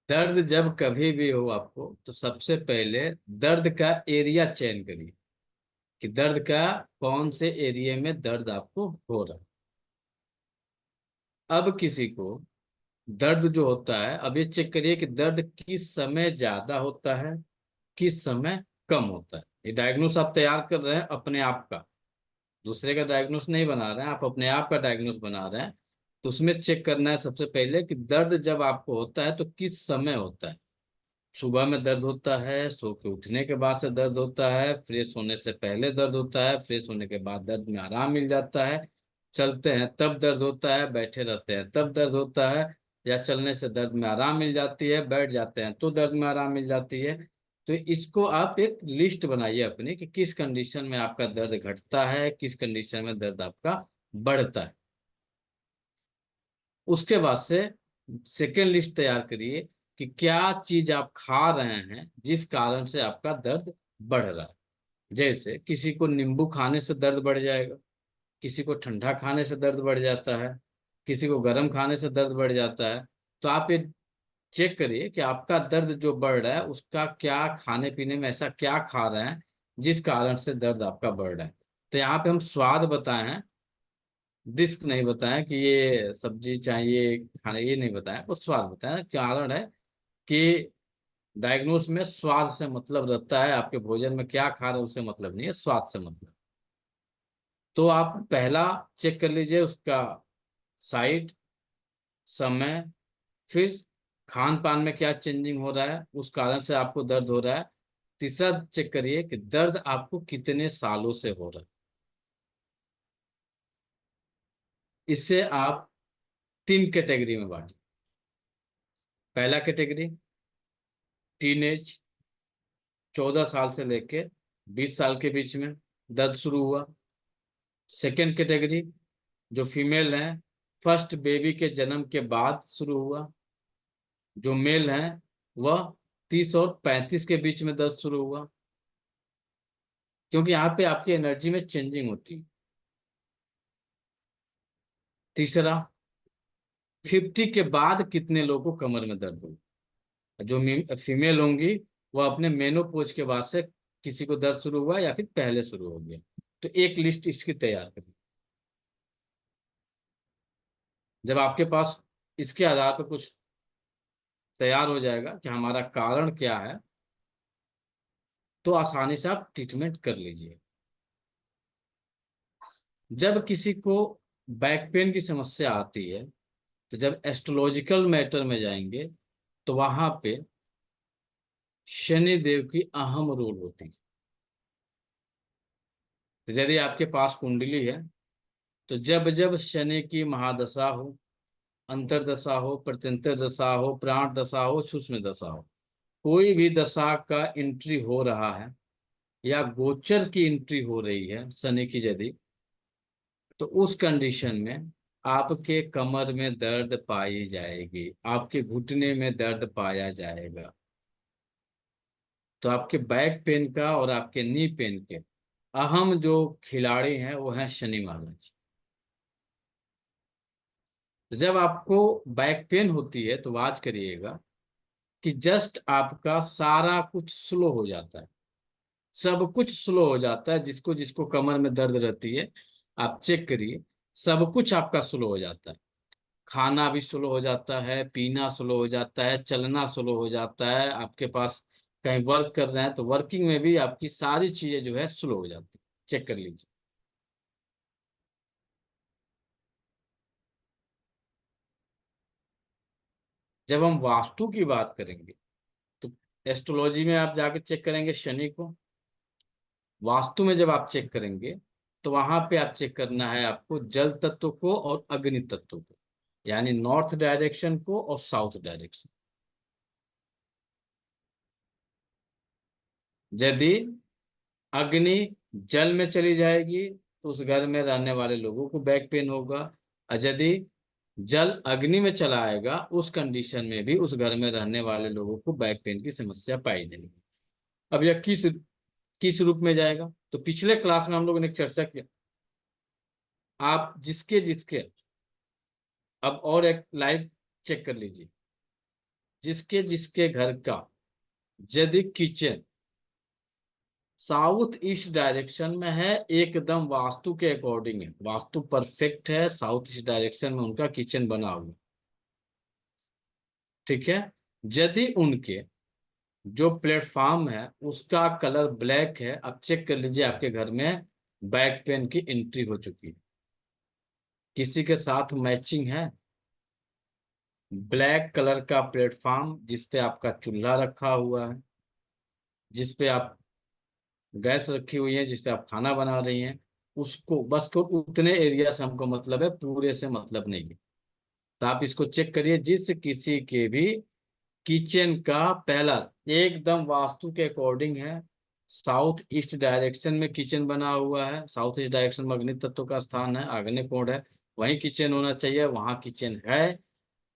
दर्द जब कभी भी हो आपको, तो सबसे पहले दर्द का एरिया चयन करिए कि दर्द का कौन से एरिया में दर्द आपको हो रहा है। अब किसी को दर्द जो होता है, अब ये चेक करिए कि दर्द किस समय ज्यादा होता है, किस समय कम होता है। ये डायग्नोस आप तैयार कर रहे हैं अपने आप का, दूसरे का डायग्नोस नहीं बना रहे हैं, आप अपने आप का डायग्नोस बना रहे हैं। तो उसमें चेक करना है सबसे पहले कि दर्द जब आपको होता है तो किस समय होता है। सुबह में दर्द होता है, सो के उठने के बाद से दर्द होता है, फ्रेश होने से पहले दर्द होता है, फ्रेश होने के बाद दर्द में आराम मिल जाता है, चलते हैं तब दर्द होता है, बैठे रहते हैं तब दर्द होता है, या चलने से दर्द में आराम मिल जाती है, बैठ जाते हैं तो दर्द में आराम मिल जाती है। तो इसको आप एक लिस्ट बनाइए अपनी कि किस कंडीशन में आपका दर्द घटता है, किस कंडीशन में दर्द आपका बढ़ता है। उसके बाद से सेकेंड लिस्ट तैयार करिए कि क्या चीज आप खा रहे हैं जिस कारण से आपका दर्द बढ़ रहा है। जैसे किसी को नींबू खाने से दर्द बढ़ जाएगा, किसी को ठंडा खाने से दर्द बढ़ जाता है, किसी को गर्म खाने से दर्द बढ़ जाता है। तो आप ये चेक करिए कि आपका दर्द जो बढ़ रहा है उसका क्या, खाने पीने में ऐसा क्या खा रहे हैं जिस कारण से दर्द आपका बढ़ रहा है। तो यहाँ पे हम स्वाद बताए हैं, डिस्क नहीं बताया कि ये सब्जी चाहिए खाने, ये नहीं बताया, वो स्वाद बताया। कारण है कि डायग्नोस में स्वाद से मतलब रहता है, आपके भोजन में क्या खा रहे हैं उससे मतलब नहीं है, स्वाद से मतलब। तो आप पहला चेक कर लीजिए उसका साइट, समय, फिर खान पान में क्या चेंजिंग हो रहा है उस कारण से आपको दर्द हो रहा है। तीसरा चेक करिए कि दर्द आपको कितने सालों से हो रहा है। इससे आप तीन कैटेगरी में बांटें। पहला कैटेगरी टीनेज, 14 साल से लेके 20 साल के बीच में दर्द शुरू हुआ। सेकेंड कैटेगरी जो फीमेल हैं, फर्स्ट बेबी के जन्म के बाद शुरू हुआ। जो मेल हैं वह 30 और 35 के बीच में दर्द शुरू हुआ, क्योंकि यहाँ पे आपकी एनर्जी में चेंजिंग होती है। तीसरा, 50 के बाद कितने लोगों को कमर में दर्द होगा। जो फीमेल होंगी वो अपने मेनोपोज के बाद से किसी को दर्द शुरू हुआ या फिर पहले शुरू हो गया। तो एक लिस्ट इसकी तैयार करिए। जब आपके पास इसके आधार पर कुछ तैयार हो जाएगा कि हमारा कारण क्या है, तो आसानी से आप ट्रीटमेंट कर लीजिए। जब किसी को बैक पेन की समस्या आती है, तो जब एस्ट्रोलॉजिकल मैटर में जाएंगे तो वहां पे शनि देव की अहम रोल होती है। तो यदि आपके पास कुंडली है, तो जब जब शनि की महादशा हो, अंतरदशा हो, प्रत्यंतर दशा हो, प्राण दशा हो, सूक्ष्म दशा हो, कोई भी दशा का एंट्री हो रहा है या गोचर की एंट्री हो रही है शनि की यदि, तो उस कंडीशन में आपके कमर में दर्द पाई जाएगी, आपके घुटने में दर्द पाया जाएगा। तो आपके बैक पेन का और आपके नी पेन के अहम जो खिलाड़ी हैं वो हैं शनि महाराज। तो जब आपको बैक पेन होती है तो वाच करिएगा कि जस्ट आपका सारा कुछ स्लो हो जाता है, सब कुछ स्लो हो जाता है। जिसको जिसको कमर में दर्द रहती है आप चेक करिए, सब कुछ आपका स्लो हो जाता है। खाना भी स्लो हो जाता है, पीना स्लो हो जाता है, चलना स्लो हो जाता है। आपके पास कहीं वर्क कर रहे हैं तो वर्किंग में भी आपकी सारी चीजें जो है स्लो हो जाती है। चेक कर लीजिए। जब हम वास्तु की बात करेंगे तो एस्ट्रोलॉजी में आप जाके चेक करेंगे शनि को, वास्तु में जब आप चेक करेंगे तो वहां पे आप चेक करना है आपको जल तत्व को और अग्नि तत्व को, यानी नॉर्थ डायरेक्शन को और साउथ डायरेक्शन। यदि अग्नि जल में चली जाएगी तो उस घर में रहने वाले लोगों को बैक पेन होगा, और यदि जल अग्नि में चला आएगा उस कंडीशन में भी उस घर में रहने वाले लोगों को बैक पेन की समस्या पाई जाएगी। अब यह किस किस रूप में जाएगा, तो पिछले क्लास में हम लोगों ने एक चर्चा किया। आप जिसके जिसके अब और एक लाइव चेक कर लीजिए। जिसके जिसके घर का यदि किचन साउथ ईस्ट डायरेक्शन में है, एकदम वास्तु के अकॉर्डिंग है, वास्तु परफेक्ट है, साउथ ईस्ट डायरेक्शन में उनका किचन बना हुआ, ठीक है। यदि उनके जो प्लेटफॉर्म है उसका कलर ब्लैक है, अब चेक कर लीजिए आपके घर में बैक पेन की एंट्री हो चुकी है, किसी के साथ मैचिंग है। ब्लैक कलर का प्लेटफॉर्म जिसपे आपका चूल्हा रखा हुआ है, जिसपे आप गैस रखी हुई है, जिसपे आप खाना बना रही हैं, उसको बस को उतने एरिया से हमको मतलब है, पूरे से मतलब नहीं है। तो आप इसको चेक करिए, जिस किसी के भी किचन का पहला एकदम वास्तु के अकॉर्डिंग है, साउथ ईस्ट डायरेक्शन में किचन बना हुआ है, साउथ ईस्ट डायरेक्शन में अग्नि तत्व का स्थान है, आग्नेय कोण है, वहीं किचन होना चाहिए, वहां किचन है।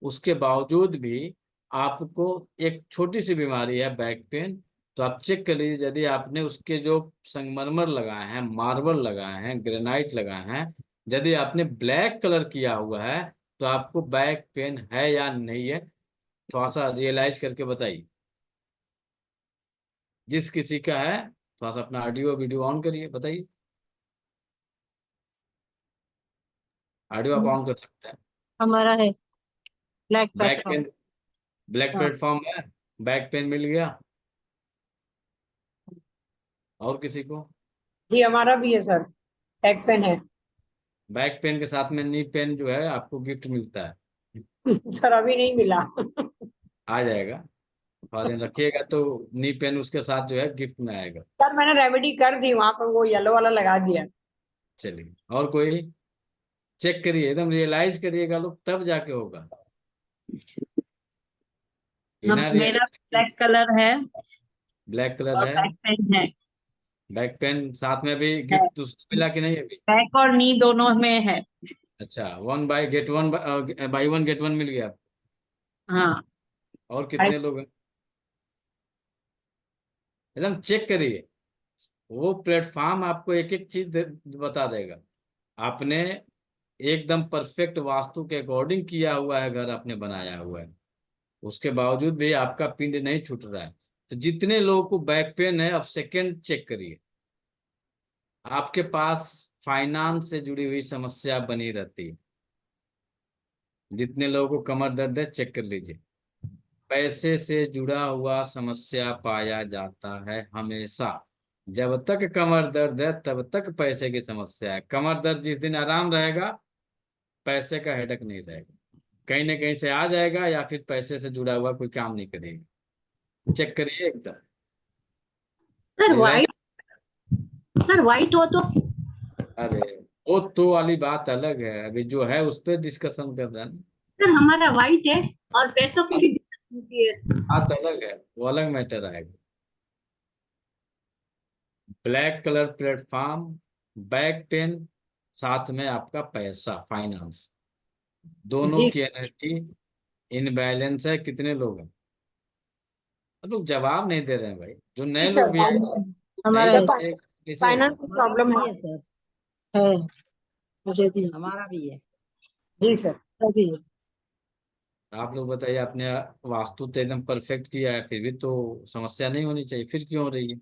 उसके बावजूद भी आपको एक छोटी सी बीमारी है बैक पेन, तो आप चेक कर लीजिए, यदि आपने उसके जो संगमरमर लगाए हैं, मार्बल लगाए हैं, ग्रेनाइट लगाए हैं, यदि आपने ब्लैक कलर किया हुआ है, तो आपको बैक पेन है या नहीं है, थोड़ा सा रियलाइज करके बताइए। जिस किसी का है, थोड़ा सा अपना ऑडियो वीडियो ऑन करिए, बताइए। ऑडियो आप ऑन कर सकते हैं। हमारा है black back platform. Pen, black हाँ प्लेटफॉर्म है, बैक पेन मिल गया। और किसी को? जी हमारा भी है सर, टैग पेन है। बैक पेन के साथ में नी पेन जो है आपको गिफ्ट मिलता है, सर अभी नहीं मिला। आ जाएगा, थोड़ा दिन रखिएगा तो नी पेन उसके साथ जो है गिफ्ट में आएगा। सर मैंने रेमेडी कर दी, वहां पर वो येलो वाला लगा दिया। चलिए, और कोई? चेक करिए, एकदम रियलाइज करिएगा लोग, तब जाके होगा। बिना मेरा रियलाइज, ब्लैक कलर है ब्लैक कलर और है, बैक पेन है। बैक पेन साथ में भी है गिफ्ट उसको मिला कि नहीं अभी? बैक और नी दोनों में है। अच्छा, one by get one, buy one get one मिल गया। हाँ और अरे कितने लोग हैं? एकदम चेक करिए, वो प्लेटफॉर्म आपको एक एक चीज बता देगा। आपने एकदम परफेक्ट वास्तु के अकॉर्डिंग किया हुआ है, घर आपने बनाया हुआ है, उसके बावजूद भी आपका पिंड नहीं छूट रहा है। तो जितने लोगों को बैक पेन है, अब सेकंड चेक करिए, आपके पास फाइनेंस से जुड़ी हुई समस्या बनी रहती है। जितने लोगों को कमर दर्द है, चेक कर लीजिए, पैसे से जुड़ा हुआ समस्या पाया जाता है हमेशा। जब तक कमर दर्द है तब तक पैसे की समस्या है, कमर दर्द जिस दिन आराम रहेगा, पैसे का हेडक नहीं रहेगा, कहीं ना कहीं से आ जाएगा, या फिर पैसे से जुड़ा हुआ कोई काम नहीं करेगा। चेक करिए एकदम sir relax. White, sir white हो तो। अरे, वो तो वाली बात अलग है, अभी जो है उस पर डिस्कशन कर रहे हैं। सर हमारा वाइट है और पैसों की भी दिक्कत होती है। बात अलग है, वो अलग मैटर आएगा। Black colour platform, back pain, साथ में आपका पैसा, फाइनेंस, दोनों जी की एनर्जी इनबैलेंस है। कितने लोग हैं? अब लोग जवाब नहीं दे रहे हैं भाई, जो जी नए सर, लोग भी आए, हमारा नहीं है सर सर। कैसे फाइनेंस होगा? की हमारा प्रॉब्लम भी है। है सर। है, मुझे भी हमारा भी है। जी सर। अभी है। आप लोग बताइए, आपने वास्तु तो एकदम परफेक्ट किया है, फिर भी तो समस्या नहीं होनी चाहिए, फिर क्यों हो रही है?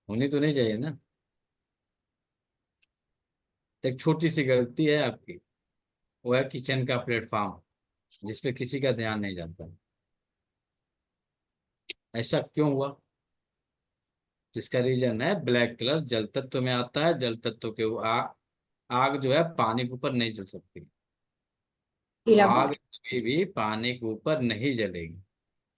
होनी तो नहीं चाहिए ना। एक छोटी सी गलती है आपकी, वो है किचन का प्लेटफॉर्म, जिसपे किसी का ध्यान नहीं जाता। ऐसा क्यों हुआ? जिसका रीजन है ब्लैक कलर, जल तत्व में आता है, जल तत्व के आग जो है पानी के ऊपर नहीं जल सकती, पीला आग पड़ कभी भी पानी के ऊपर नहीं जलेगी।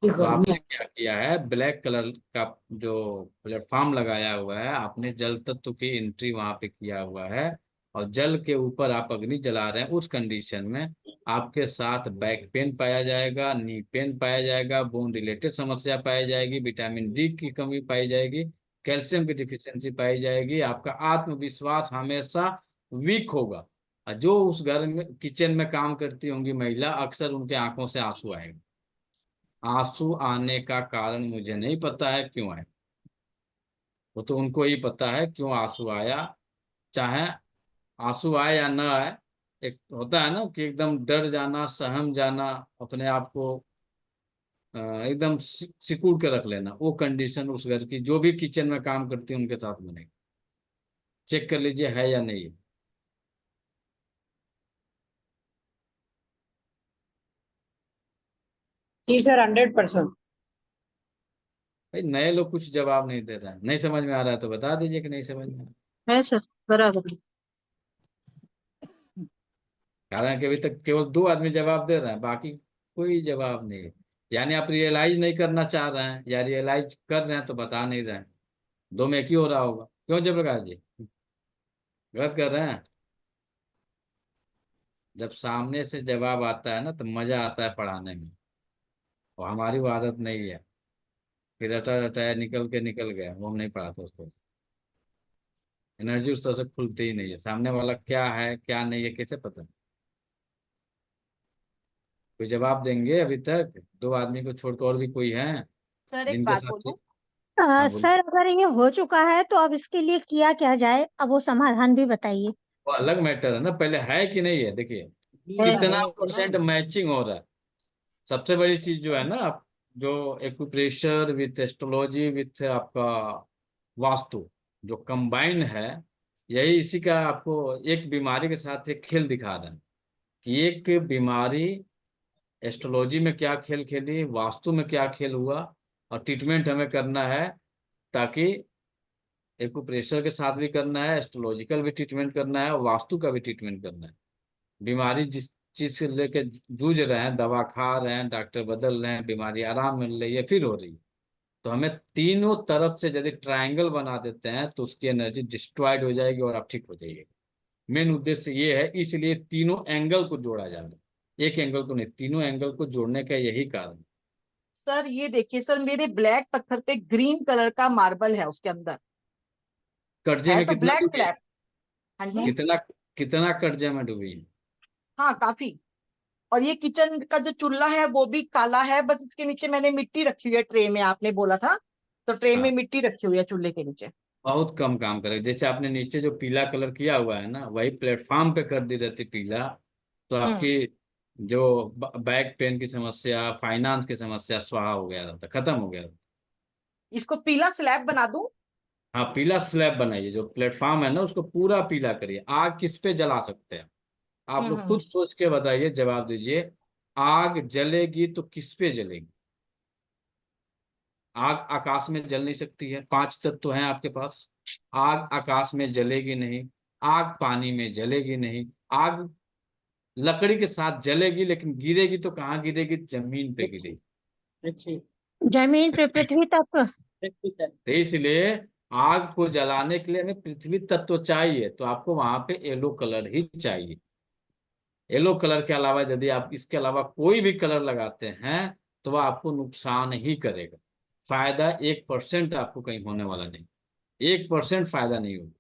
तो गर्मी आपने है। क्या किया है, ब्लैक कलर का जो प्लेटफॉर्म लगाया हुआ है, आपने जल तत्व की एंट्री वहां पे किया हुआ है, और जल के ऊपर आप अग्नि जला रहे हैं, उस कंडीशन में आपके साथ बैक पेन पाया जाएगा, नी पेन पाया जाएगा, बोन रिलेटेड समस्या पाई जाएगी, विटामिन डी की कमी पाई जाएगी, कैल्शियम की डिफिशियंसी पाई जाएगी, आपका आत्मविश्वास हमेशा वीक होगा। और जो उस घर में किचन में काम करती होंगी महिला, अक्सर उनके आंखों से आंसू आएंगे। आंसू आने का कारण मुझे नहीं पता है क्यों आए, वो तो उनको ही पता है क्यों आंसू आया। चाहे आंसू आए या ना आए, एक होता है ना कि एकदम डर जाना, सहम जाना, अपने आप को एकदम सिकुड़ के रख लेना, वो कंडीशन उस घर की जो भी किचन में काम करती है उनके साथ बनेगी। चेक कर लीजिए है या नहीं है। जी सर, 100%। भाई नए लोग कुछ जवाब नहीं दे रहे हैं, नहीं समझ में आ रहा है तो बता दीजिए कि नहीं समझ में आ रहा है। है सर, बराबर। हालांकि अभी तक केवल 2 आदमी जवाब दे रहे हैं, बाकी कोई जवाब नहीं है। यानी आप रियलाइज नहीं करना चाह रहे हैं, या रियलाइज कर रहे हैं तो बता नहीं रहे हैं। दो में एक ही हो रहा होगा, क्यों जयप्रकाश जी? गलत कर रहे हैं। जब सामने से जवाब आता है ना तो मजा आता है पढ़ाने में, और हमारी वो आदत नहीं है कि रटा रटाया निकल गया, वो हम नहीं पढ़ाते उसको। एनर्जी उस तरह से खुलती ही नहीं है। सामने वाला क्या है क्या नहीं है कैसे पता? कोई जवाब देंगे अभी तक? 2 आदमी को छोड़कर और भी कोई है सर एक जिनके बात साथ बोलूं? हाँ बोलिए। सर अगर ये हो चुका है तो अब इसके लिए किया क्या जाए, अब वो समाधान भी बताइए। वो अलग मैटर है ना, पहले है कि नहीं है देखिए। है कितना है परसेंट मैचिंग हो रहा है, सबसे बड़ी चीज जो है ना। आप जो एक्यूप्रेशर विथ एस्ट्रोलॉजी विथ आपका वास्तु जो कंबाइन है, यही इसी का आपको एक बीमारी के साथ एक खेल दिखा रहा है कि एक बीमारी एस्ट्रोलॉजी में क्या खेल खेली, वास्तु में क्या खेल हुआ, और ट्रीटमेंट हमें करना है। ताकि एक्यूप्रेशर के साथ भी करना है, एस्ट्रोलॉजिकल भी ट्रीटमेंट करना है, और वास्तु का भी ट्रीटमेंट करना है। बीमारी जिस चीज से लेके जूझ रहे हैं, दवा खा रहे हैं, डॉक्टर बदल रहे हैं, बीमारी आराम मिल रही है फिर हो रही है। तो हमें तीनों तरफ से यदि ट्रायंगल बना देते हैं तो उसकी एनर्जी डिस्ट्रॉयड हो जाएगी और आप ठीक हो जाइए। मेन उद्देश्य ये है, इसलिए तीनों एंगल को जोड़ा जा रहा है, एक एंगल को नहीं, तीनों एंगल को जोड़ने का यही कारण है। सर ये देखिए सर, मेरे ब्लैक पत्थर पे ग्रीन कलर का मार्बल है उसके अंदर। कर्जे है में तो कितना ब्लैक डूबी है? स्लैब। हाँ जी। कितना कितना कर्जे में डूबी है? हाँ काफी। और ये किचन का जो चूल्हा है वो भी काला है, बस इसके नीचे मैंने मिट्टी रखी हुई है ट्रे में, आपने बोला था तो ट्रे में हाँ, मिट्टी रखी हुई है चूल्हे के नीचे। बहुत कम काम करेगा। जैसे आपने नीचे जो पीला कलर किया हुआ है ना, वही प्लेटफॉर्म पे कर दी रहती पीला, तो हम्म। आपकी जो बैक पेन की समस्या, फाइनेंस की समस्या स्वाहा हो गया था, खत्म हो गया था। इसको पीला स्लैब बना दूं? हाँ, पीला स्लैब बनाइए, जो प्लेटफॉर्म है ना उसको पूरा पीला करिए। आग किस पे जला सकते हैं? आप लोग खुद हम्म। सोच के बताइए, जवाब दीजिए। आग जलेगी तो किस पे जलेगी? आग आकाश में जल नहीं सकती है, 5 तत्व तो हैं आपके पास। आग आकाश में जलेगी नहीं, आग पानी में जलेगी नहीं, आग लकड़ी के साथ जलेगी, लेकिन गिरेगी तो कहाँ गिरेगी? जमीन पे गिरेगी। पृथ्वी। जमीन पे, पृथ्वी तक। पृथ्वी पर। तो इसलिए आग को जलाने के लिए हमें पृथ्वी तत्व चाहिए, तो आपको वहां पे येलो कलर ही चाहिए। येलो कलर के अलावा यदि आप इसके अलावा कोई भी कलर लगाते हैं तो वह आपको नुकसान ही करेगा। फायदा 1% आपको कहीं होने वाला नहीं, 1% फायदा नहीं होगा।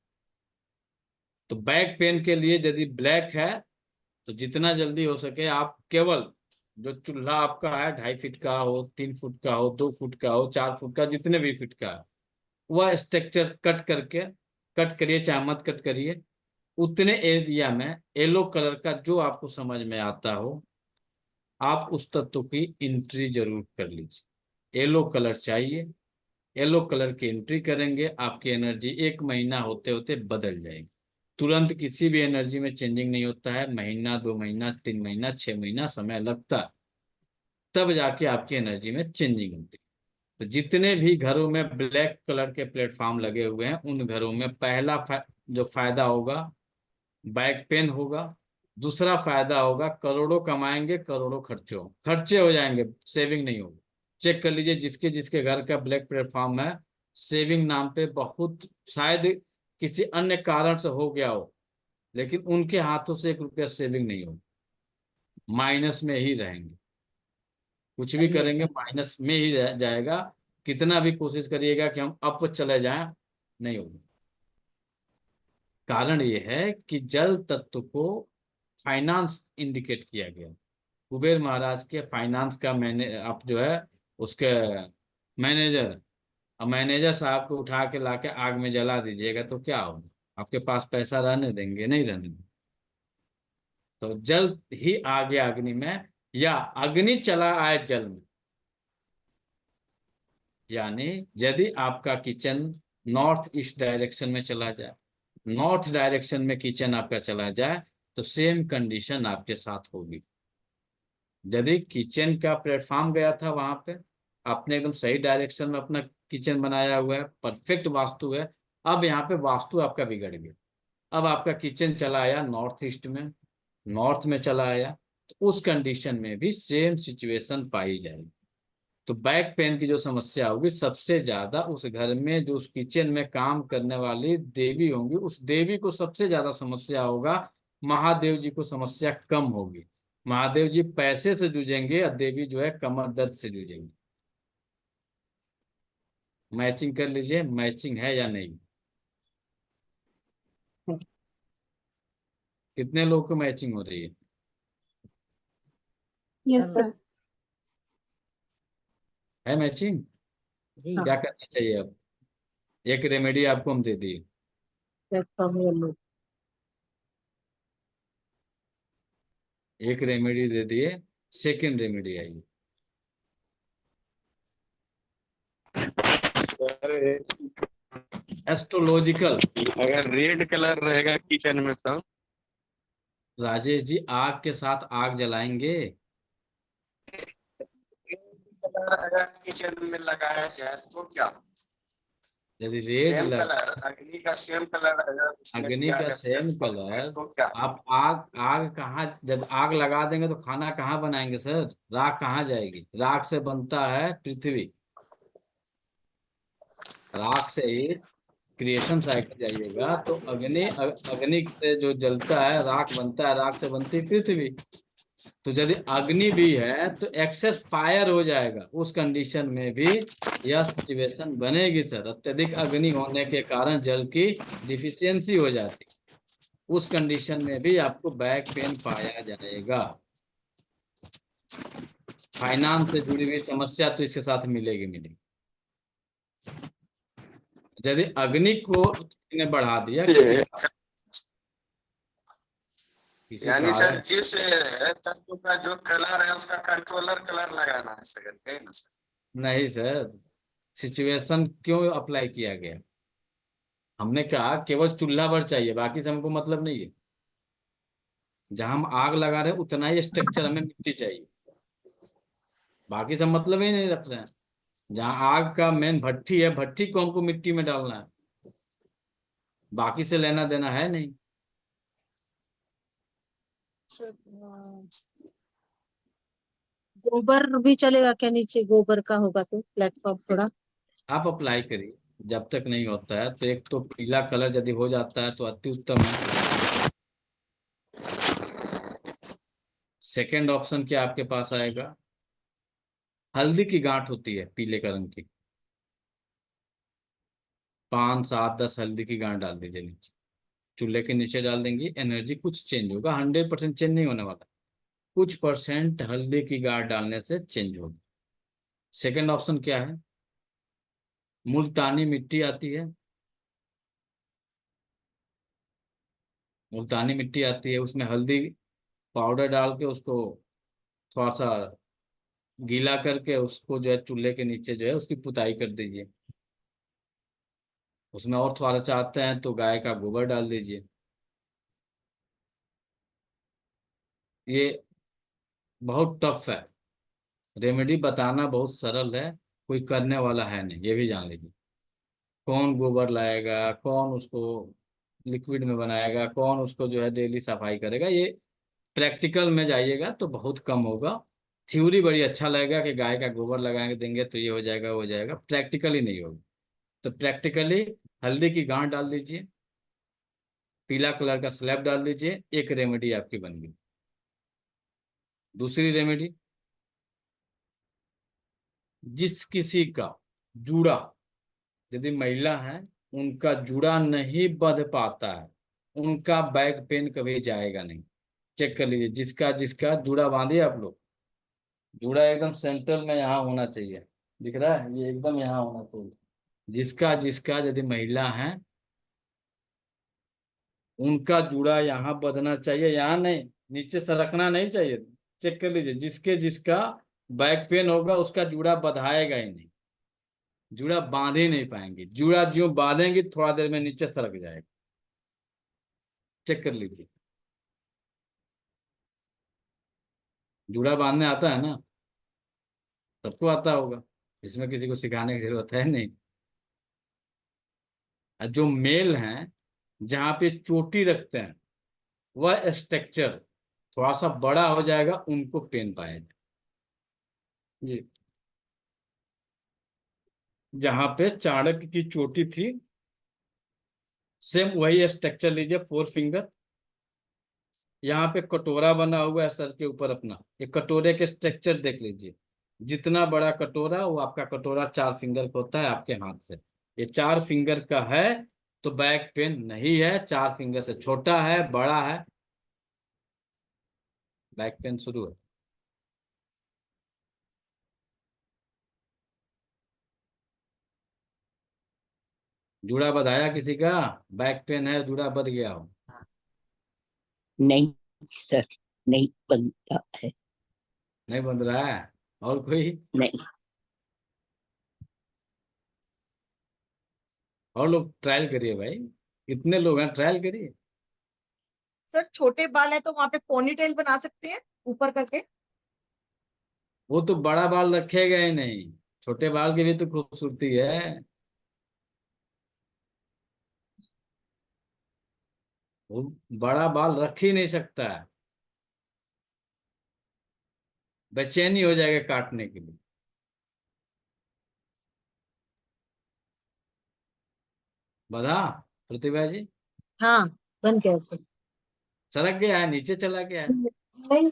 तो बैक पेन के लिए यदि ब्लैक है तो जितना जल्दी हो सके आप केवल जो चूल्हा आपका है 2.5 फीट का हो, 3 फुट का हो, 2 फुट का हो, 4 फुट का, जितने भी फीट का है, वह स्ट्रक्चर कट करके, कट करिए चाहे मत कट करिए, उतने एरिया में येलो कलर का जो आपको समझ में आता हो, आप उस तत्व की एंट्री जरूर कर लीजिए। येलो कलर चाहिए, येलो कलर की एंट्री करेंगे, आपकी एनर्जी 1 महीना होते होते बदल जाएगी। तुरंत किसी भी एनर्जी में चेंजिंग नहीं होता है, महीना, 2 महीना, 3 महीना, 6 महीना समय लगता है, तब जाके आपकी एनर्जी में चेंजिंग होती है। तो जितने भी घरों में ब्लैक कलर के प्लेटफॉर्म लगे हुए हैं उन घरों में पहला जो फायदा होगा, बैक पेन होगा। दूसरा फायदा होगा, करोड़ों कमाएंगे, करोड़ों खर्चे हो जाएंगे, सेविंग नहीं होगी। चेक कर लीजिए जिसके जिसके घर का ब्लैक प्लेटफॉर्म है, सेविंग नाम पे बहुत, शायद किसी अन्य कारण से हो गया हो, लेकिन उनके हाथों से 1 रुपया सेविंग नहीं होगी, माइनस में ही रहेंगे। कुछ भी सही है करेंगे सर। माइनस में ही जाएगा। कितना भी कोशिश करिएगा कि हम अप चले जाएं, नहीं होगा। कारण ये है कि जल तत्व को फाइनेंस इंडिकेट किया गया। कुबेर महाराज के फाइनेंस का मैंने आप जो है उसके मैनेजर, अब मैनेजर साहब को उठा के लाके आग में जला दीजिएगा तो क्या होगा? आपके पास पैसा रहने देंगे? नहीं रहने देंगे। तो जल ही आ गया अग्नि में, या अग्नि चला आए जल में। यानी यदि आपका किचन नॉर्थ ईस्ट डायरेक्शन में चला जाए, नॉर्थ डायरेक्शन में किचन आपका चला जाए, तो सेम कंडीशन आपके साथ होगी। यदि किचन का प्लेटफॉर्म गया था वहां पे, आपने एकदम सही डायरेक्शन में अपना किचन बनाया हुआ है, परफेक्ट वास्तु है, अब यहाँ पे वास्तु आपका बिगड़ गया, अब आपका किचन चला आया नॉर्थ ईस्ट में, नॉर्थ में चला आया, तो उस कंडीशन में भी सेम सिचुएशन पाई जाएगी। तो बैक पेन की जो समस्या होगी सबसे ज्यादा उस घर में, जो उस किचन में काम करने वाली देवी होंगी, उस देवी को सबसे ज्यादा समस्या होगा। महादेव जी को समस्या कम होगी। महादेव जी पैसे से जूझेंगे और देवी जो है कमर दर्द से जूझेंगे। मैचिंग कर लीजिए, मैचिंग है या नहीं? कितने लोग को मैचिंग हो रही है? Yes sir. है मैचिंग? जी क्या करना चाहिए अब? एक रेमेडी आपको हम दे दिए, एक रेमेडी दे दिए, सेकंड रेमेडी आइए। एस्ट्रोलॉजिकल। अगर रेड कलर रहेगा किचन में तो राजेश जी, आग के साथ आग जलाएंगे? कलर अगर किचन में लगाया जाए तो क्या? यदि रेड सेम लग कलर, अग्नि का सेम कलर अगर उसमें अग्नि दिया का जाए सेम प्लेटफॉर्म में कलर, तो क्या? आप आग आग कहाँ, जब आग लगा देंगे तो खाना कहाँ बनाएंगे सर? राख कहाँ जाएगी? राख से बनता है पृथ्वी, राख से ही क्रिएशन साइकिल जाइएगा तो अग्नि से जो जलता है राख बनता है, राख से बनती है पृथ्वी। तो यदि अग्नि भी है तो एक्सेस फायर हो जाएगा, उस कंडीशन में भी यह सिचुएशन बनेगी सर। अत्यधिक अग्नि होने के कारण जल की डिफिशियंसी हो जाती, उस कंडीशन में भी आपको बैक पेन पाया जाएगा। फाइनेंस से जुड़ी हुई समस्या तो इसके साथ मिलेगी मिलेगी। यदि अग्नि को ने बढ़ा दिया किसी यानी सर कारण, जिस तत्व का जो कलर है उसका कंट्रोलर कलर लगाना है सर, है ना सर? नहीं सर, सिचुएशन क्यों अप्लाई किया गया? हमने कहा केवल चूल्हा भर चाहिए, बाकी से हमको मतलब नहीं है। जहां हम आग लगा रहे हैं उतना ही स्ट्रक्चर हमें मिट्टी चाहिए, बाकी से मतलब ही नहीं रख रहे हैं। जहाँ आग का मेन भट्ठी है, भट्ठी को हमको मिट्टी में डालना है, बाकी से लेना देना है नहीं। गोबर भी चलेगा क्या? नीचे गोबर का होगा तो प्लेटफॉर्म थोड़ा। आप अप्लाई करिए, जब तक नहीं होता है तो एक तो पीला कलर यदि हो जाता है तो अति उत्तम है। सेकंड ऑप्शन क्या आपके पास आएगा? हल्दी की गांठ होती है पीले रंग की, 5 7 10 हल्दी की गांठ डाल दीजिए नीचे, चूल्हे के नीचे डाल देंगी, एनर्जी कुछ चेंज होगा, 100% चेंज नहीं होने वाला, कुछ परसेंट हल्दी की गांठ डालने से चेंज होगा। सेकंड ऑप्शन क्या है? मुल्तानी मिट्टी आती है, मुल्तानी मिट्टी आती है, उसमें हल्दी पाउडर डाल के उसको थोड़ा सा गीला करके उसको जो है चूल्हे के नीचे जो है उसकी पुताई कर दीजिए। उसमें और थोड़ा चाहते हैं तो गाय का गोबर डाल दीजिए। ये बहुत टफ है, रेमेडी बताना बहुत सरल है, कोई करने वाला है नहीं, ये भी जान लीजिए। कौन गोबर लाएगा, कौन उसको लिक्विड में बनाएगा, कौन उसको जो है डेली सफाई करेगा, ये प्रैक्टिकल में जाइएगा तो बहुत कम होगा। थ्योरी बड़ी अच्छा लगेगा कि गाय का गोबर लगाएंगे देंगे तो ये हो जाएगा वो हो जाएगा, प्रैक्टिकली नहीं होगा। तो प्रैक्टिकली हल्दी की गांठ डाल दीजिए, पीला कलर का स्लैब डाल दीजिए, एक रेमेडी आपकी बन गई। दूसरी रेमेडी, जिस किसी का जूड़ा, यदि महिला है उनका जूड़ा नहीं बंध पाता है, उनका बैक पेन कभी जाएगा नहीं। चेक कर लीजिए, जिसका जिसका जूड़ा बांधिए आप लोग, जूड़ा एकदम सेंटर में यहाँ होना चाहिए, दिख रहा है, ये एकदम यहाँ होना चाहिए। जिसका जिसका यदि महिला है उनका जूड़ा यहाँ बंधना चाहिए, यहाँ नहीं, नीचे सरकना नहीं चाहिए। चेक कर लीजिए, जिसके जिसका बैक पेन होगा उसका जूड़ा बंधाएगा ही नहीं, जूड़ा बांध ही नहीं पाएंगे। जूड़ा जो बांधेंगे थोड़ा देर में नीचे सरक जाएगा। चेक कर लीजिए, जूड़ा बांधने आता है ना, सबको आता होगा, इसमें किसी को सिखाने की जरूरत है नहीं। और जो मेल हैं, जहाँ पे चोटी रखते हैं, वह स्ट्रक्चर थोड़ा सा बड़ा हो जाएगा, उनको पेन पाएगा जी। जहाँ पे चाणक्य की चोटी थी, सेम वही स्ट्रक्चर लीजिए, 4 फिंगर। यहाँ पे कटोरा बना हुआ है सर के ऊपर अपना, एक कटोरे के स्ट्रक्चर देख लीजिए। जितना बड़ा कटोरा, वो आपका कटोरा 4 फिंगर का होता है आपके हाथ से। ये 4 फिंगर का है तो बैक पेन नहीं है। 4 फिंगर से छोटा है, बड़ा है, बैक पेन शुरू है। जूड़ा बंधाया किसी का, बैक पेन है, जूड़ा बंध गया हो? नहीं सर, नहीं बनता है। नहीं बंध रहा है? और कोई? नहीं। और लोग ट्रायल करिए भाई, कितने लोग हैं, ट्रायल करिए। सर छोटे बाल है तो वहां पे पोनीटेल बना सकते हैं ऊपर करके। वो तो बड़ा बाल रखेगा ही नहीं, छोटे बाल की भी तो खूबसूरती है। वो बड़ा बाल रख ही नहीं सकता है, बेचैनी हो जाएगा काटने के लिए। बधा प्रतिभा जी, हाँ बन गया सर। सरक गया है, नीचे चला गया है। नहीं।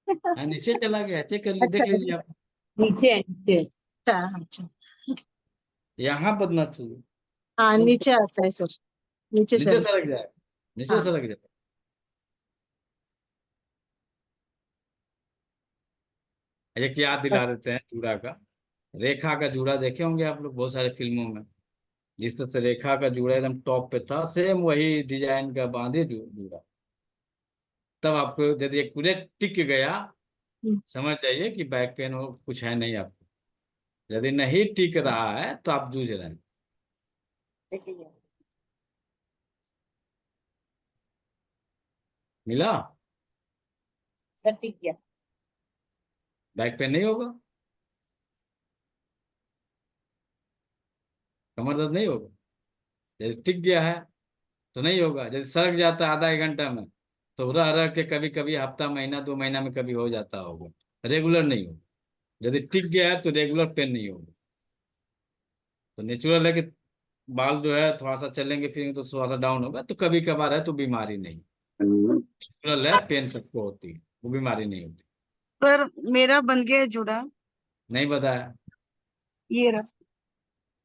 हाँ, नीचे चला गया है, चेक कर लीजिए, अच्छा देख लीजिए आप। नीचे है, नीचे। अच्छा अच्छा। यहाँ बदना चाहिए, हाँ नीचे आता है सर, नीचे नीचे सर। सरक जाएगा, नीचे हाँ सरक जाएगा। एक याद दिला देते हैं जूड़ा का। रेखा का जूड़ा देखे होंगे आप लोग बहुत सारे फिल्मों में। जिस तरह से रेखा का जूड़ा एकदम टॉप पे था, सेम वही डिजाइन का बांधे जूड़ा। तब आपको यदि एक पूरे टिक गया, समझ जाइए कि बैक पेन हो कुछ है नहीं आपको। यदि नहीं टिक रहा है तो आप जूझ रहे हैं। मिला? सर ठीक गया। बैक पेन नहीं होगा, कमर दर्द नहीं होगा। यदि टिक गया है तो नहीं होगा। यदि सरक जाता है आधा 1 घंटा में, तो रह रह के कभी कभी हफ्ता, महीना, 2 महीना में कभी हो जाता होगा, रेगुलर नहीं होगा। यदि टिक गया है तो रेगुलर पेन नहीं होगा। तो नेचुरल है कि बाल जो है थोड़ा सा चलेंगे फिरेंगे तो थोड़ा सा डाउन होगा, तो कभी कभार है तो बीमारी नहीं। नेचुरल है, पेन सबको होती है, वो बीमारी नहीं होती। पर मेरा बन गया है जूड़ा। नहीं बताया? ये रहा।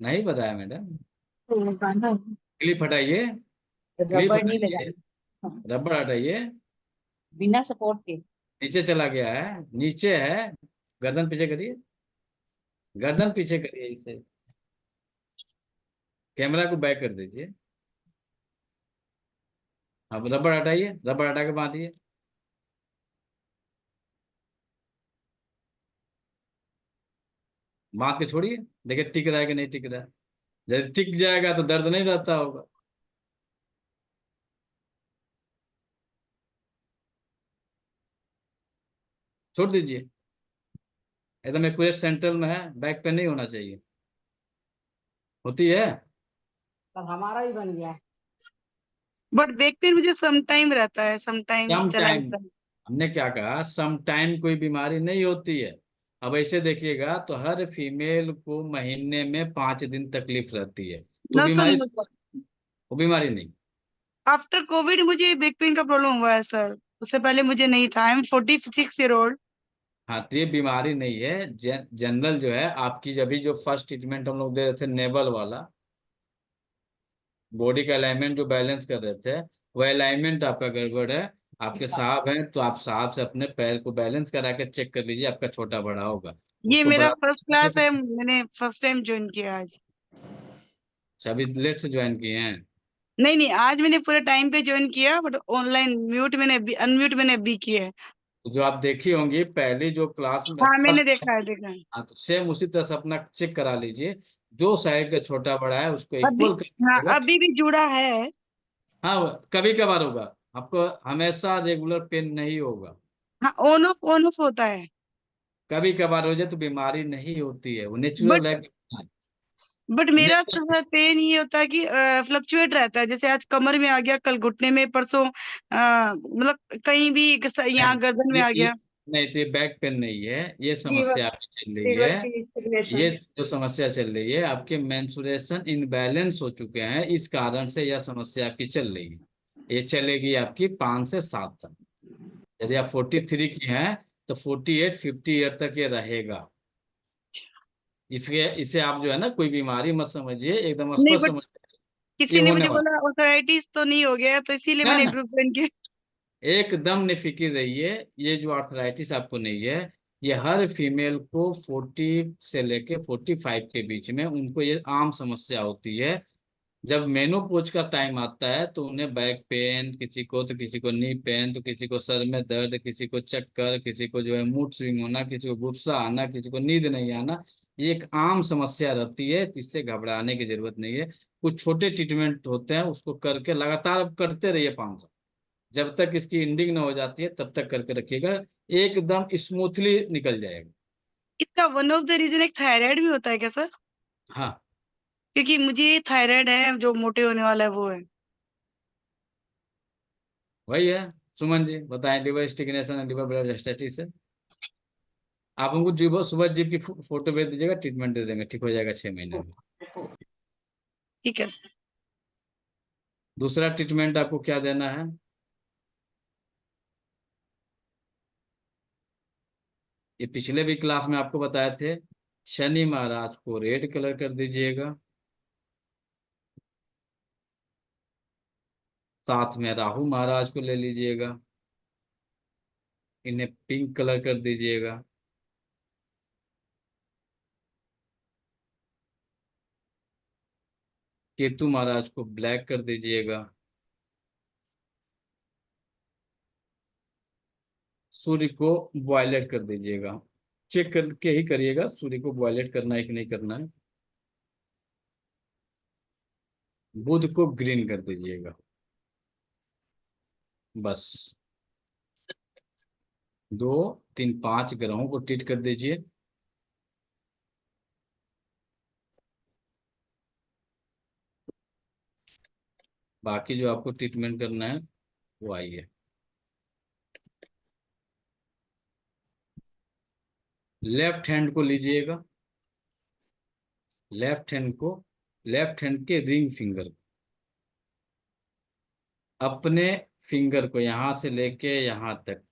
नहीं बताया मैडम। तो बांधा है। क्लिप हटाइए, क्लिप रबड़ नहीं हटाइए, लगा। रबड़ हटाइए। बिना सपोर्ट के। नीचे चला गया है, नीचे है। गर्दन पीछे करिए, गर्दन पीछे करिए इसे। कैमरा को बैक कर दीजिए। अब रबड़ हटाइए, रबड़ हटा के बांधिए। बांध के छोड़िए, देखिए टिक रहा है कि नहीं टिक रहा है। जब टिक जाएगा तो दर्द नहीं रहता होगा। छोड़ दीजिए, एकदम एक्यूरेट सेंट्रल में है, बैक पे नहीं होना चाहिए। होती है? पर हमारा ही बन गया। बट बैक पेन मुझे सम टाइम रहता है, सम टाइम सम चला टाइम, जाता है। हमने क्या कहा, सम टाइम कोई बीमारी नहीं होती है। अब ऐसे देखिएगा तो हर फीमेल को महीने में 5 दिन तकलीफ रहती है, तो ना सर, बीमारी, वो बीमारी नहीं। आफ्टर कोविड मुझे बैक पेन का प्रॉब्लम हुआ है सर। उससे पहले मुझे नहीं था। I am 46 year old। हाँ, तो ये बीमारी नहीं है। जनरल जो है आपकी, जब भी जो फर्स्ट ट्रीटमेंट हम लोग दे रहे थे नेबल वाला, बॉडी का अलाइनमेंट जो बैलेंस कर रहे थे, वो अलाइनमेंट आपका गड़बड़ है। आपके साहब हैं तो आप साहब से अपने पैर को बैलेंस करा के चेक कर लीजिए, आपका छोटा बड़ा होगा ये उसको मेरा फर्स्ट क्लास है, बराबर। मैंने फर्स्ट टाइम ज्वाइन किया आज। अभी लेट से ज्वाइन किए हैं? नहीं नहीं, आज मैंने पूरे टाइम पे ज्वाइन किया, बट ऑनलाइन म्यूट मैंने अभी, अनम्यूट मैंने अभी किया है। तो जो आप देखी होंगी पहली जो क्लास में हाँ मैंने फर्स्ट, देखा है, देखा है। हाँ, तो सेम उसी तरह से अपना चेक करा लीजिए, जो साइड का छोटा बड़ा है उसको अभी, इक्वल कर हाँ दीजिएगा। अभी भी जुड़ा है। हाँ, कभी कभार होगा, आपको हमेशा रेगुलर पेन नहीं होगा। हाँ, ऑन ऑफ होता है। कभी कभार हो जाए तो बीमारी नहीं होती है, वो नेचुरल बट है। बट मेरा नहीं, थोड़ा पेन ये होता है कि फ्लक्चुएट रहता है, जैसे आज कमर में आ गया, कल घुटने में, परसों मतलब कहीं भी यहाँ गर्दन में ये, आ ये गया। नहीं, तो ये बैक पेन नहीं है, ये फीवर, समस्या आपकी चल रही फीवर है। की ये सिचुएशन। जो समस्या चल रही है, आपके मेंसुरेशन इनबैलेंस हो चुके हैं, इस कारण से यह समस्या आपकी चल रही है। ये चलेगी आपकी 5 से 7 साल। यदि आप 43 की हैं तो 48-50 ईयर तक ये रहेगा। इसके इसे आप जो है ना, कोई बीमारी मत समझिए, एकदम नहीं स्पष्ट बट समझिए, ये किसी ने होने मुझे वाला बोला ऑर्थराइटिस तो नहीं हो गया, तो इसीलिए है मैंने ना। ग्रुप ज्वाइन किया। एकदम निफिकिर रहिए, ये जो आर्थराइटिस आपको नहीं है, ये हर फीमेल को 40 से लेके 45 के बीच में उनको ये आम समस्या होती है। जब मेनोपॉज का टाइम आता है तो उन्हें बैक पेन, किसी को तो किसी को नी पेन, तो किसी को सर में दर्द, किसी को चक्कर, किसी को जो है मूड स्विंग होना, किसी को गुस्सा आना, किसी को नींद नहीं आना, ये एक आम समस्या रहती है, तो इससे घबराने की जरूरत नहीं है। कुछ छोटे ट्रीटमेंट होते हैं, उसको करके लगातार आप करते रहिए 5 साल, जब तक इसकी एंडिंग ना हो जाती है तब तक करके रखिएगा, एकदम स्मूथली निकल जाएगा। इसका वन ऑफ द रीजन एक थायराइड भी होता है क्या सर? हाँ, क्योंकि मुझे थायराइड है, जो मोटे होने वाला है वो है। वही है। सुमन जी बताएं, liver stagnation and liver blood stasis है। आप हमको जीव सुबह जीव की फोटो भेज दीजिएगा, ट्रीटमेंट दे देंगे, ठीक हो जाएगा 6 महीने में। ठीक है सर। दूसरा ट्रीटमेंट आपको क्या देना है? ये पिछले भी क्लास में आपको बताए थे, शनि महाराज को रेड कलर कर दीजिएगा, साथ में राहु महाराज को ले लीजिएगा, इन्हें पिंक कलर कर दीजिएगा, केतु महाराज को ब्लैक कर दीजिएगा, सूर्य को वॉयलेट कर दीजिएगा। चेक करके ही करिएगा सूर्य को वॉयलेट करना है कि नहीं करना है। बुध को ग्रीन कर दीजिएगा। बस 2 3 5 ग्रहों को ट्रीट कर दीजिए। बाकी जो आपको ट्रीटमेंट करना है वो आइए। लेफ्ट हैंड को लीजिएगा, लेफ्ट हैंड को, लेफ्ट हैंड के रिंग फिंगर, अपने फिंगर को यहां से लेके यहां तक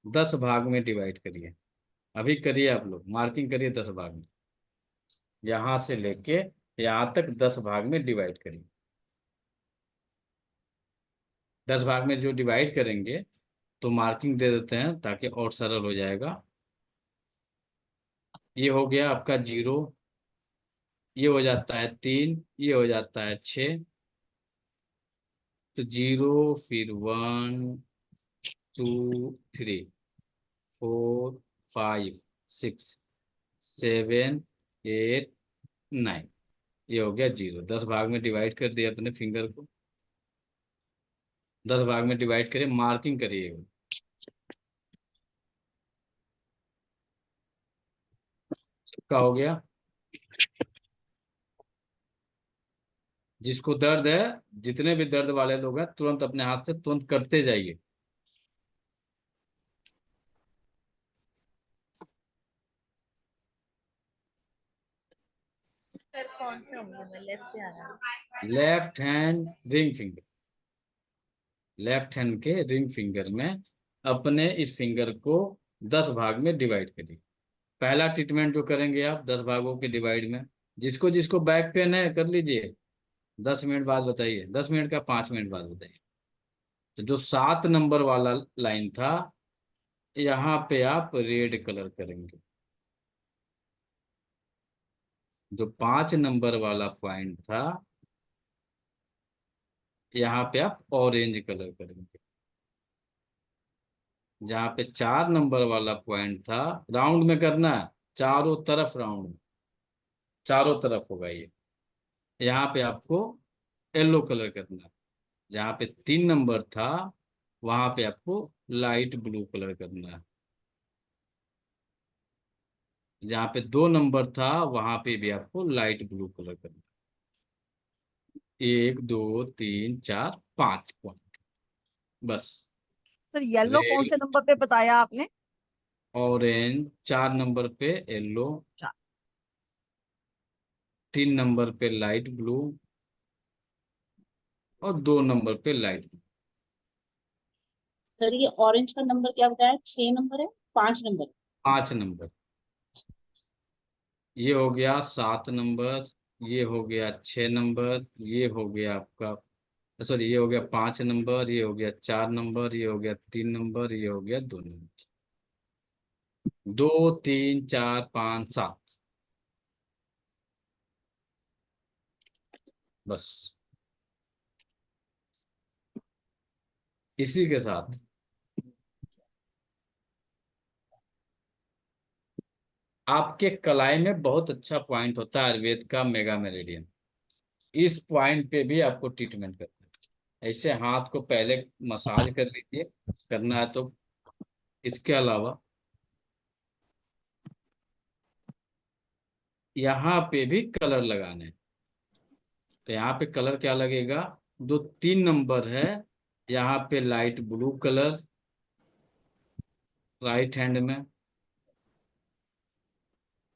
10 भाग में डिवाइड करिए। अभी करिए, आप लोग मार्किंग करिए 10 भाग में, यहां से लेके यहां तक 10 भाग में डिवाइड करिए। 10 भाग में जो डिवाइड करेंगे तो मार्किंग दे देते हैं ताकि और सरल हो जाएगा। ये हो गया आपका 0, ये हो जाता है 3, ये हो जाता है 6, तो 0, फिर 1 2 3 4 5 6 7 8 9, ये हो गया 0। 10 भाग में डिवाइड कर दिया अपने फिंगर को, 10 भाग में डिवाइड करिए, मार्किंग करिएगा। सबका हो गया। जिसको दर्द है, जितने भी दर्द वाले लोग हैं, तुरंत अपने हाथ से तुरंत करते जाइए। सर कौन से होंगे, मैं लेफ्ट पे आ रहा हूँ। Left hand ring finger, left hand के रिंग फिंगर में अपने इस फिंगर को 10 भाग में डिवाइड करिए। पहला ट्रीटमेंट जो करेंगे आप 10 भागों के डिवाइड में, जिसको जिसको बैक पेन है कर लीजिए, 10 मिनट बाद बताइए, 10 मिनट का 5 मिनट बाद बताइए। तो जो 7 नंबर वाला लाइन था, यहाँ पे आप रेड कलर करेंगे। जो 5 नंबर वाला पॉइंट था, यहाँ पे आप ऑरेंज कलर करेंगे। जहाँ पे 4 नंबर वाला पॉइंट था, राउंड में करना है, चारों तरफ राउंड में, चारों तरफ होगा ये। यहाँ पे आपको येलो कलर करना है। जहाँ पे 3 नंबर था वहां पे आपको लाइट ब्लू कलर करना है। जहाँ पे 2 नंबर था वहां पे भी आपको लाइट ब्लू कलर करना है। 1 2 3 4 5 पॉइंट बस। सर येलो कौन से रेड, नंबर पे बताया आपने? ऑरेंज 4 नंबर पे, येलो अच्छा, 3 नंबर पे लाइट ब्लू और 2 नंबर पे लाइट ब्लू। सर ये ऑरेंज का नंबर क्या बताया, 6 नंबर है, 5 नंबर? 5 नंबर, ये हो गया 7 नंबर, ये हो गया 6 नंबर, ये हो गया आपका, सॉरी ये हो गया 5 नंबर, ये हो गया 4 नंबर, ये हो गया 3 नंबर, ये हो गया 2 नंबर। 2 3 4 5 7 बस। इसी के साथ आपके कलाई में बहुत अच्छा पॉइंट होता है आयुर्वेद का, मेगा मेरिडियन। इस पॉइंट पे भी आपको ट्रीटमेंट करना है। ऐसे हाथ को पहले मसाज कर लीजिए, करना है तो। इसके अलावा यहाँ पे भी कलर लगाने हैं। तो यहाँ पे कलर क्या लगेगा, जो 3 नंबर है यहाँ पे light blue colour right hand में।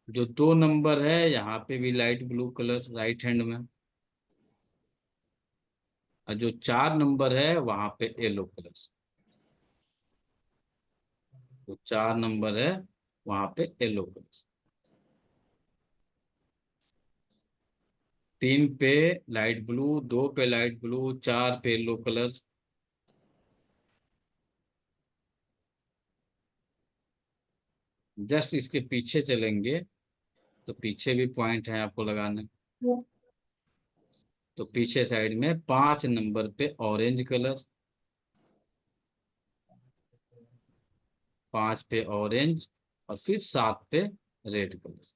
जो 2 नंबर है यहाँ पे भी light blue colour right hand में। और जो 4 नंबर है वहां पे येलो कलर। जो 4 नंबर है वहां पे येलो कलर। 3 पे लाइट ब्लू, 2 पे लाइट ब्लू, 4 पे येलो कलर। जस्ट इसके पीछे चलेंगे तो पीछे भी पॉइंट है आपको लगाने। तो पीछे साइड में 5 नंबर पे ऑरेंज कलर, 5 पे ऑरेंज और फिर 7 पे रेड कलर।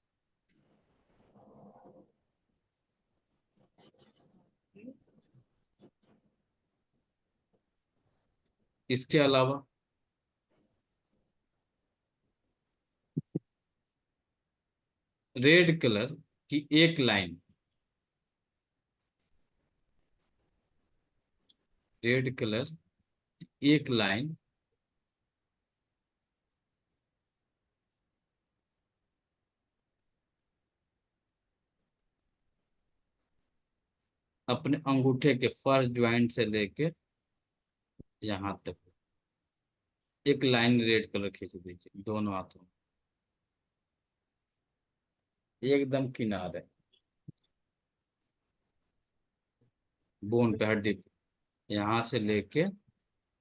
इसके अलावा रेड कलर की एक लाइन, रेड कलर एक लाइन अपने अंगूठे के फर्स्ट ज्वाइंट से लेके यहाँ तक एक लाइन रेड कलर खींच दीजिए दोनों हाथों में, एकदम किनारे बोन पे, हड्डी पे, यहाँ से लेके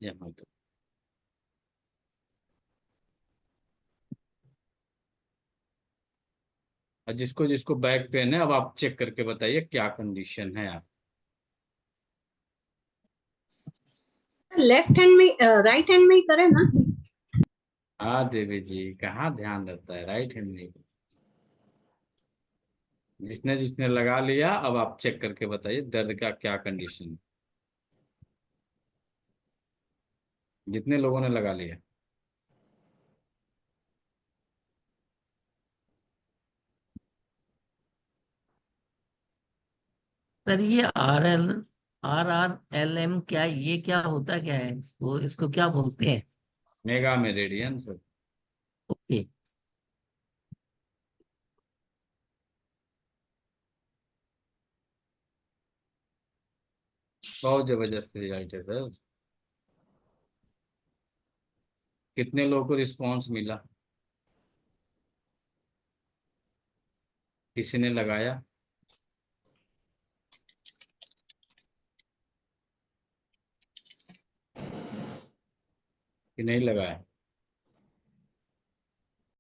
यहाँ तक। और जिसको जिसको बैक पेन है अब आप चेक करके बताइए क्या कंडीशन है आप। लेफ्ट हैंड में, राइट हैंड में ही करे ना? हाँ देवी जी, कहाँ ध्यान रहता है राइट हैंड में। जिसने जिसने लगा लिया अब आप चेक करके बताइए दर्द का क्या कंडीशन है। जितने लोगों ने लगा लिया। सर ये RR LM क्या, ये क्या होता क्या है, इसको क्या बोलते हैं? Mega meridian sir. ओके। बहुत जबरदस्त रिजल्ट है सर। कितने लोगों को रिस्पांस मिला, किसी ने लगाया कि नहीं लगाया?